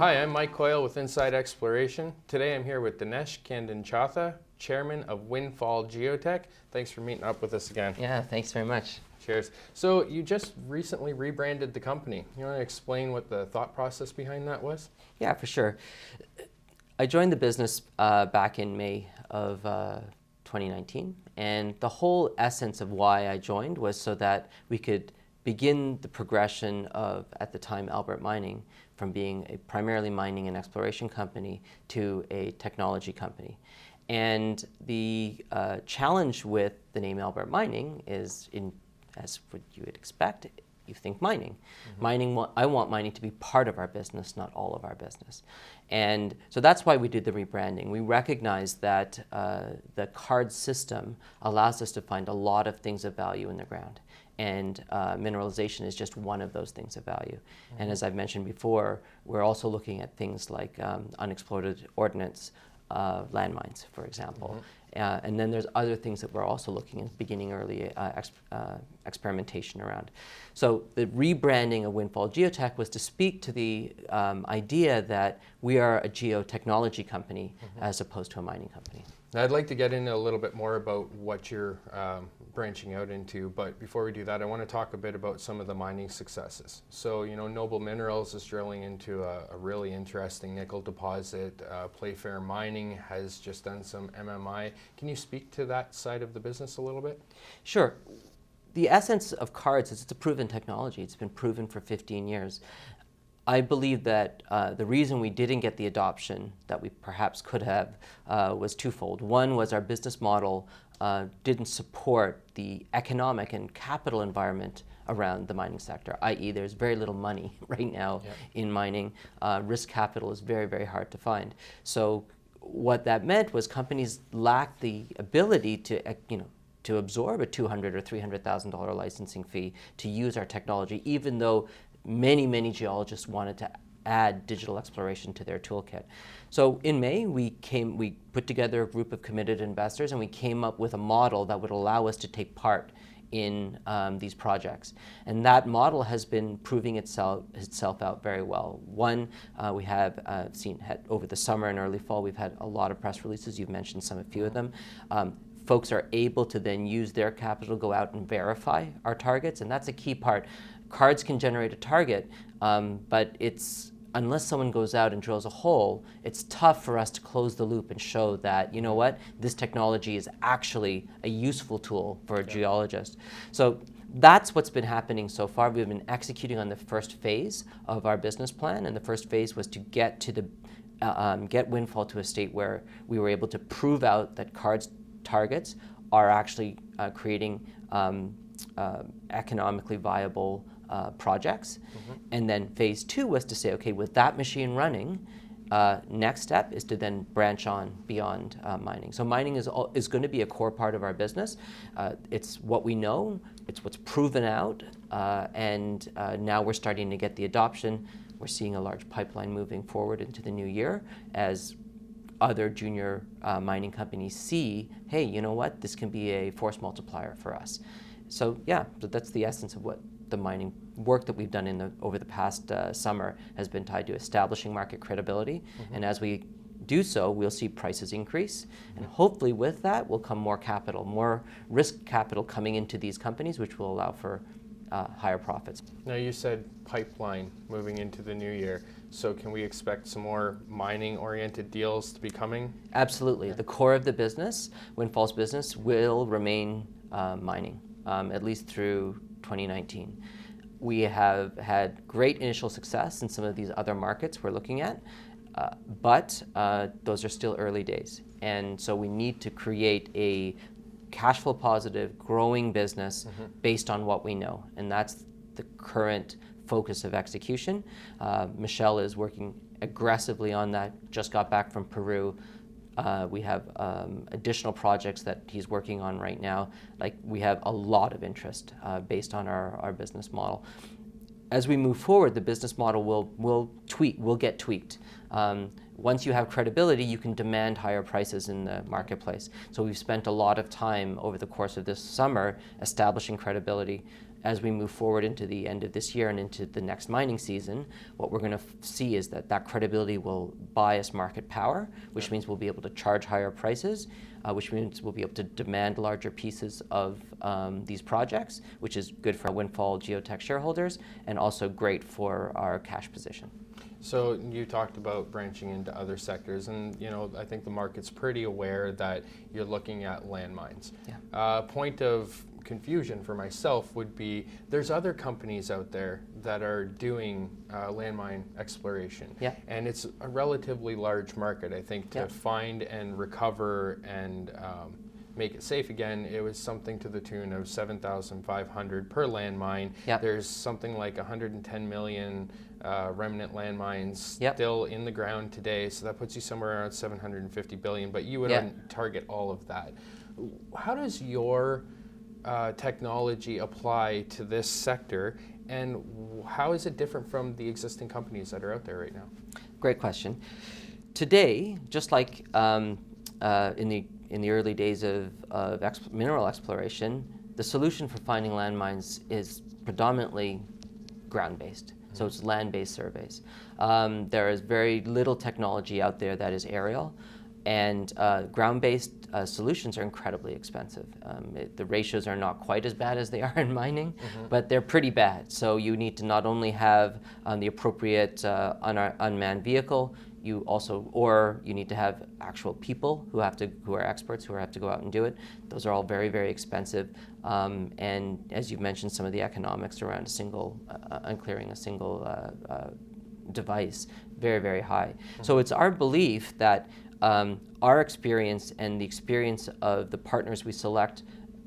Hi, I'm Mike Coyle with Insidexploration. Today I'm here with Dinesh Kandanchatha, Chairman of Windfall Geotek. Thanks for meeting up with us again. Yeah, thanks very much. Cheers. So you just recently rebranded the company. You want to explain what the thought process behind that was? Yeah, for sure. I joined the business back in May of 2019, and the whole essence of why I joined was so that we could begin the progression of, at the time, Albert Mining, from being a primarily mining and exploration company to a technology company. And the challenge with the name Albert Mining is, as what you would expect, you think mining. Mm-hmm. I want mining to be part of our business, not all of our business. And so that's why we did the rebranding. We recognize that the card system allows us to find a lot of things of value in the ground. And mineralization is just one of those things of value. Mm-hmm. And as I've mentioned before, we're also looking at things like unexploded ordnance, landmines, for example. Mm-hmm. And then there's other things that we're also looking at, beginning early experimentation around. So the rebranding of Windfall Geotek was to speak to the idea that we are a geotechnology company, mm-hmm. as opposed to a mining company. Now, I'd like to get into a little bit more about what you're branching out into, but before we do that, I want to talk a bit about some of the mining successes. So, you know, Noble Minerals is drilling into a really interesting nickel deposit. Playfair Mining has just done some MMI. Can you speak to that side of the business a little bit? Sure. The essence of cards is it's a proven technology. It's been proven for 15 years. I believe that the reason we didn't get the adoption that we perhaps could have was twofold. One was our business model didn't support the economic and capital environment around the mining sector, i.e. there's very little money right now in mining. Risk capital is very, very hard to find. So what that meant was companies lacked the ability to absorb a $200,000 or $300,000 licensing fee to use our technology, even though many geologists wanted to add digital exploration to their toolkit. So in May, we put together a group of committed investors, and we came up with a model that would allow us to take part in these projects. And that model has been proving itself out very well. One, we have seen over the summer and early fall, we've had a lot of press releases. You've mentioned a few of them. Folks are able to then use their capital, go out and verify our targets, and that's a key part. Cards can generate a target, but unless someone goes out and drills a hole, it's tough for us to close the loop and show that, you know what, this technology is actually a useful tool for a geologist. So that's what's been happening so far. We've been executing on the first phase of our business plan, and the first phase was to get Windfall to a state where we were able to prove out that cards targets are actually creating economically viable projects. Mm-hmm. And then phase two was to say, okay, with that machine running, next step is to then branch on beyond mining. So mining is going to be a core part of our business. It's what we know, it's what's proven out, and now we're starting to get the adoption. We're seeing a large pipeline moving forward into the new year as other junior mining companies see, hey, you know what, this can be a force multiplier for us. So yeah, that's the essence of what the mining work that we've done over the past summer has been tied to establishing market credibility. Mm-hmm. And as we do so, we'll see prices increase. And hopefully with that will come more capital, more risk capital coming into these companies, which will allow for higher profits. Now you said pipeline moving into the new year. So can we expect some more mining-oriented deals to be coming? Absolutely. The core of the business, Windfall's business, will remain mining, at least through 2019. We have had great initial success in some of these other markets we're looking at, but those are still early days. And so we need to create a cash flow positive, growing business based on what we know. And that's the current focus of execution. Michelle is working aggressively on that, just got back from Peru. We have additional projects that he's working on right now. Like, we have a lot of interest based on our business model. As we move forward, the business model will get tweaked. Once you have credibility, you can demand higher prices in the marketplace. So we've spent a lot of time over the course of this summer establishing credibility as we move forward into the end of this year and into the next mining season, what we're going to see is that credibility will buy us market power, which means we'll be able to charge higher prices, which means we'll be able to demand larger pieces of these projects, which is good for our Windfall Geotek shareholders and also great for our cash position. So you talked about branching into other sectors, and I think the market's pretty aware that you're looking at landmines. Yeah. Point of confusion for myself would be there's other companies out there that are doing landmine exploration, yeah. and it's a relatively large market. I think to find and recover and make it safe again, it was something to the tune of $7,500 per landmine. Yep. There's something like 110 million remnant landmines Yep. still in the ground today, so that puts you somewhere around 750 billion, but you would target all of that. How does your technology apply to this sector, and how is it different from the existing companies that are out there right now? Great question. Today, just like in the early days of mineral exploration, the solution for finding landmines is predominantly ground-based. So it's land-based surveys. There is very little technology out there that is aerial, and ground-based solutions are incredibly expensive. The ratios are not quite as bad as they are in mining, but they're pretty bad. So you need to not only have the appropriate unmanned vehicle, you need to have actual people who are experts who have to go out and do it. Those are all very, very expensive. And as you've mentioned, some of the economics around unclearing a single device, very, very high. So it's our belief that our experience and the experience of the partners we select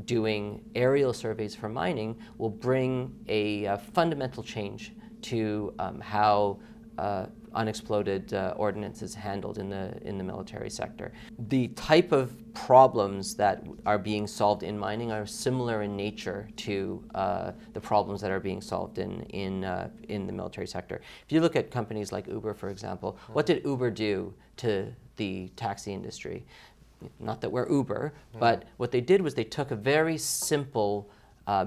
doing aerial surveys for mining will bring a fundamental change to how unexploded ordnance is handled in the military sector. The type of problems that are being solved in mining are similar in nature to the problems that are being solved in the military sector. If you look at companies like Uber, for example, what did Uber do to the taxi industry? Not that we're Uber, but what they did was they took a very simple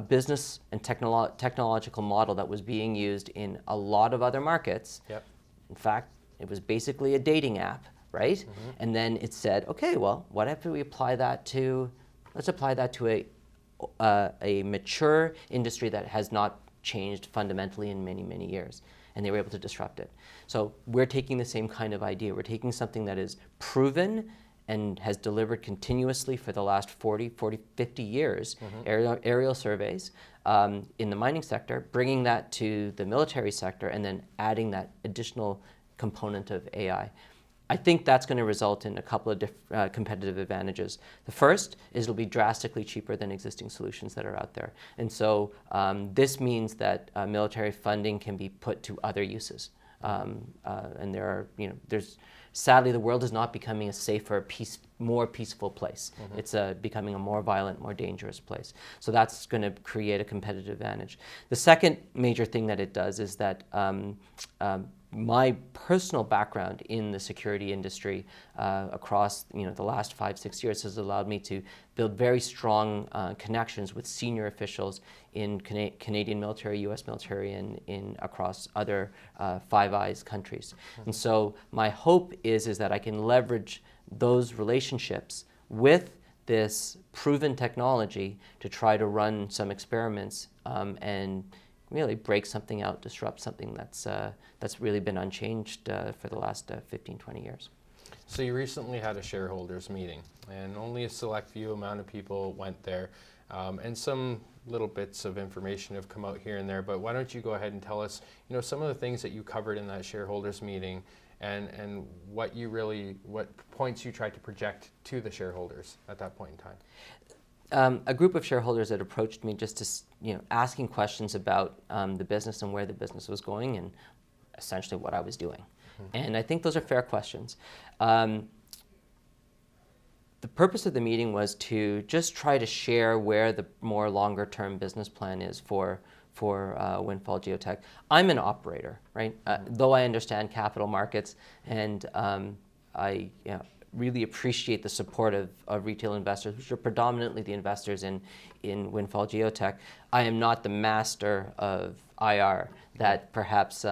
business and technological model that was being used in a lot of other markets. Yep. In fact, it was basically a dating app, right? And then it said, okay, well, what if we apply that to, let's apply that to a mature industry that has not changed fundamentally in many, many years. And they were able to disrupt it. So we're taking the same kind of idea. We're taking something that is proven and has delivered continuously for the last 40, 50 years, aerial surveys in the mining sector, bringing that to the military sector, and then adding that additional component of AI. I think that's going to result in a couple of competitive advantages. The first is it'll be drastically cheaper than existing solutions that are out there. And so this means that military funding can be put to other uses. And sadly, the world is not becoming a safer, more peaceful place. It's becoming a more violent, more dangerous place. So that's going to create a competitive advantage. The second major thing that it does is that my personal background in the security industry across the last 5-6 years has allowed me to build very strong connections with senior officials in Canadian military, U.S. military, and across other Five Eyes countries. And so my hope is that I can leverage those relationships with this proven technology to try to run some experiments and really break something out, disrupt something that's really been unchanged for the last 15-20 years. So you recently had a shareholders meeting, and only a select few amount of people went there, and some little bits of information have come out here and there, but why don't you go ahead and tell us some of the things that you covered in that shareholders meeting, and what points you tried to project to the shareholders at that point in time. A group of shareholders had approached me just to, asking questions about the business and where the business was going and essentially what I was doing. And I think those are fair questions. The purpose of the meeting was to just try to share where the more longer-term business plan is for Windfall Geotek. I'm an operator, right? Though I understand capital markets and I really appreciate the support of retail investors, which are predominantly the investors in Windfall Geotek. I am not the master of IR that perhaps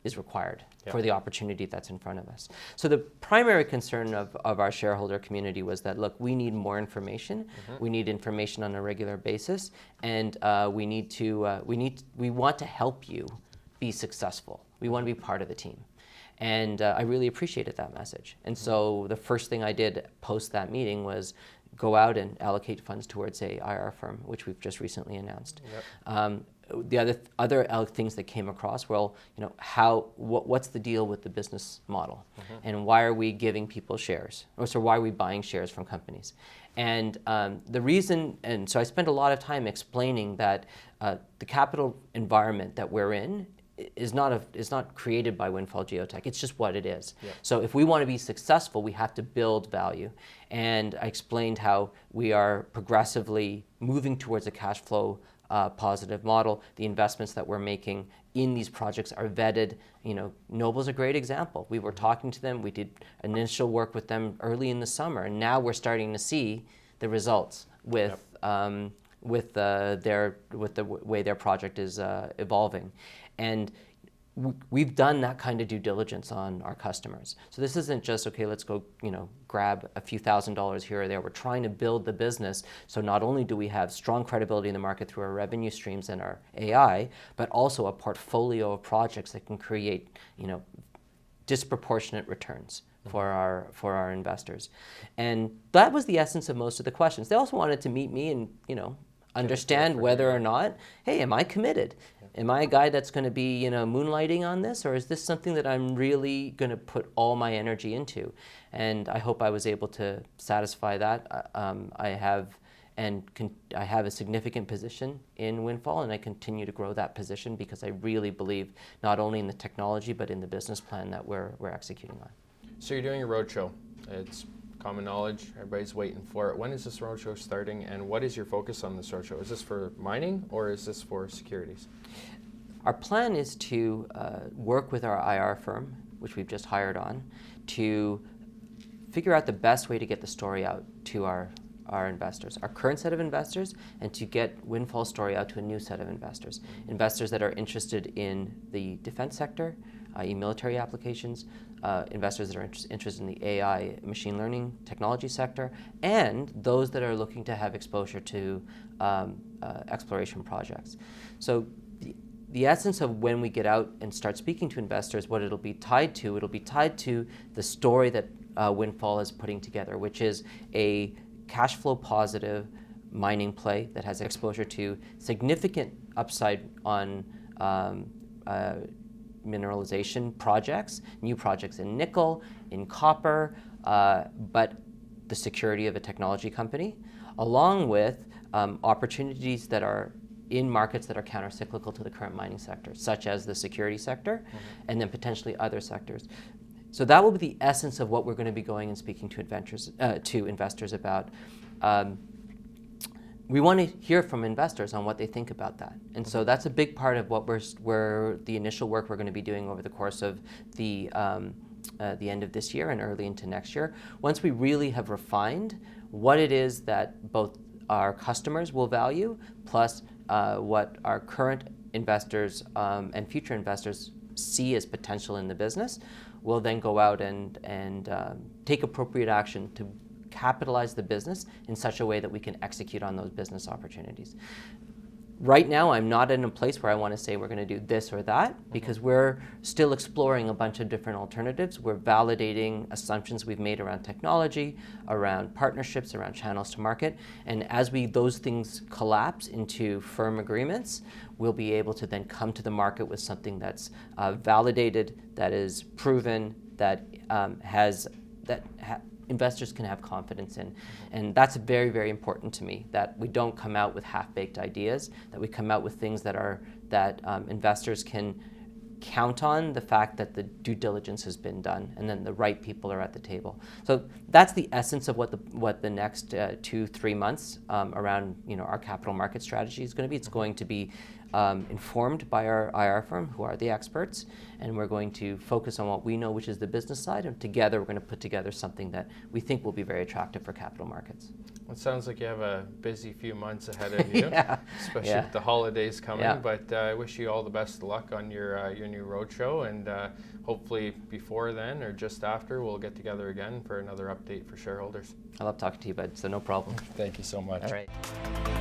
is required for the opportunity that's in front of us. So the primary concern of our shareholder community was that, look, we need more information. We need information on a regular basis, and we want to help you be successful. We want to be part of the team. And I really appreciated that message. And so the first thing I did post that meeting was go out and allocate funds towards a IR firm, which we've just recently announced. The other things that came across, well, what's the deal with the business model, and why are we giving people shares, or so why are we buying shares from companies? And the reason, and so I spent a lot of time explaining that the capital environment that we're in is not created by Windfall Geotek. It's just what it is. So if we want to be successful, we have to build value. And I explained how we are progressively moving towards a cash flow positive model. The investments that we're making in these projects are vetted. Noble's a great example. We were talking to them. We did initial work with them early in the summer, and now we're starting to see the results with the way their project is evolving. And we've done that kind of due diligence on our customers. So this isn't just, okay, let's go, grab a few $1,000s here or there. We're trying to build the business. So not only do we have strong credibility in the market through our revenue streams and our AI, but also a portfolio of projects that can create, disproportionate returns for our investors. And that was the essence of most of the questions. They also wanted to meet me and, understand whether or not, hey, am I committed? Am I a guy that's going to be, moonlighting on this, or is this something that I'm really going to put all my energy into? And I hope I was able to satisfy that. I have a significant position in Windfall, and I continue to grow that position because I really believe not only in the technology but in the business plan that we're executing on. So you're doing a roadshow. It's common knowledge. Everybody's waiting for it. When is this roadshow starting, and what is your focus on this roadshow? Is this for mining, or is this for securities? Our plan is to work with our IR firm, which we've just hired on, to figure out the best way to get the story out to our investors, our current set of investors, and to get Windfall's story out to a new set of investors. Investors that are interested in the defense sector, i.e. military applications, investors that are interested in the AI machine learning technology sector, and those that are looking to have exposure to exploration projects. So the essence of when we get out and start speaking to investors, what it'll be tied to the story that Windfall is putting together, which is a cash flow positive mining play that has exposure to significant upside on mineralization projects, new projects in nickel, in copper, but the security of a technology company, along with opportunities that are in markets that are counter-cyclical to the current mining sector, such as the security sector, and then potentially other sectors. So that will be the essence of what we're going to be going and speaking to investors about. We want to hear from investors on what they think about that. And so that's a big part of what the initial work we're going to be doing over the course of the end of this year and early into next year. Once we really have refined what it is that both our customers will value, plus what our current investors and future investors see as potential in the business, we'll then go out and take appropriate action to capitalize the business in such a way that we can execute on those business opportunities. Right now, I'm not in a place where I want to say we're going to do this or that, because we're still exploring a bunch of different alternatives. We're validating assumptions we've made around technology, around partnerships, around channels to market. And as those things collapse into firm agreements, we'll be able to then come to the market with something that's validated, that is proven, that investors can have confidence in. And that's very, very important to me, that we don't come out with half-baked ideas, that we come out with things that investors can count on the fact that the due diligence has been done and then the right people are at the table. So that's the essence of what the next 2-3 months around our capital market strategy is going to be. It's going to be informed by our IR firm, who are the experts, and we're going to focus on what we know, which is the business side, and together we're going to put together something that we think will be very attractive for capital markets. Well, it sounds like you have a busy few months ahead of you, Yeah. especially Yeah. with the holidays coming. Yeah. But I wish you all the best of luck on your new roadshow, and hopefully before then or just after, we'll get together again for another update for shareholders. I love talking to you, bud, so no problem. Thank you so much. All right.